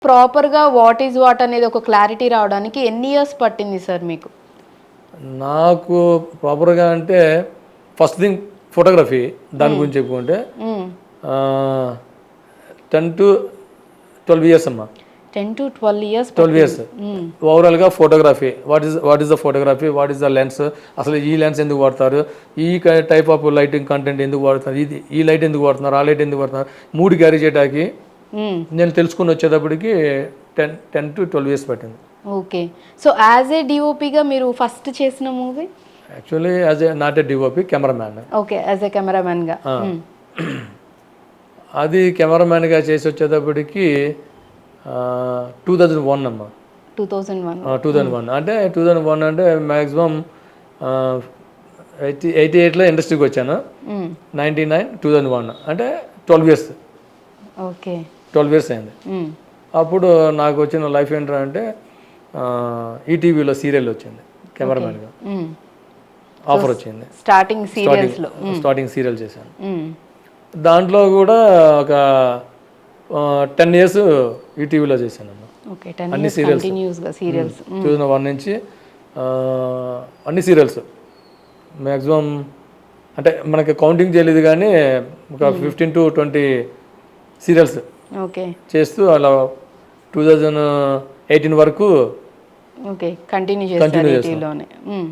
ప్రాపర్‌గా what is what అనేది ఒక క్లారిటీ రావడానికి ఎన్ని ఇయర్స్ పట్టింది సార్ మీకు? నాకు ప్రాపర్గా అంటే ఫస్ట్ థింగ్ ఫోటోగ్రఫీ, దాని గురించి చెప్పుకుంటే హ్మ్. 10 to 12 ఇయర్స్ అమ్మా. 10-12 ఇయర్స్ 12 ఇయర్స్ హ్మ్. ఓవరాల్గా photography. What is the photography, what is the lens, అసలు ఈ లెన్స్ ఎందుకు వాడతారు, ఈ టైప్ ఆఫ్ లైటింగ్ కంటెంట్ ఎందుకు వాడుతారు, ఈ లైట్ ఎందుకు వాడుతున్నారు, ఆ లైట్ ఎందుకు వాడుతున్నారు, మూడు క్యారీ చేయడానికి హ్మ్. నేను తెలుసుకుని వచ్చేటప్పటికి 10 to 12 ఇయర్స్ పట్టింది. ఓకే. సో, యాజ్ ఏ డీఓపీగా మీరు ఫస్ట్ చేసిన movie? Actually as a not a DOP, cameraman. Okay. As a కెమెరామెన్‌గా. హ్మ్. అది కెమెరామ్యాన్గా చేసి వచ్చేటప్పటికి 2001 అమ్మా. 2001. 2001 అంటే 2001 అంటే మ్యాక్సిమం 88లో ఇండస్ట్రీకి వచ్చాను. హ్మ్. 99 2001 అంటే 12 ఇయర్స్. ఓకే. 12 ఇయర్స్ అయింది. హ్మ్. అప్పుడు నాకు వచ్చిన లైఫ్ ఏంటంటే ఈటీవీలో సీరియల్ వచ్చింది కెమెరామ్యాన్గా, హ్మ్. ఆఫర్ వచ్చింది. స్టార్టింగ్ సీరియల్స్‌లో. స్టార్టింగ్ సీరియల్ చేశాను. హ్మ్. దాంట్లో కూడా ఒక 10 ఇయర్స్ ఈటీవీలో చేశానమ్మా. ఓకే. 10 అన్ని ఇయర్స్ సీరియల్స్ కంటిన్యూస్‌గా సీరియల్స్. 2001 నుంచి ఆ, అన్ని సీరియల్స్ మ్యాక్సిమం అంటే మనకి కౌంటింగ్ చేయలేదు కానీ ఒక 15 to 20 సీరియల్స్ ఓకే. చేస్తూ అలా 2018 వరకు ఓకే. కంటిన్యూ చేశారు కంటిన్యూ చేసాం. ఈటీవీలోనే. హ్మ్.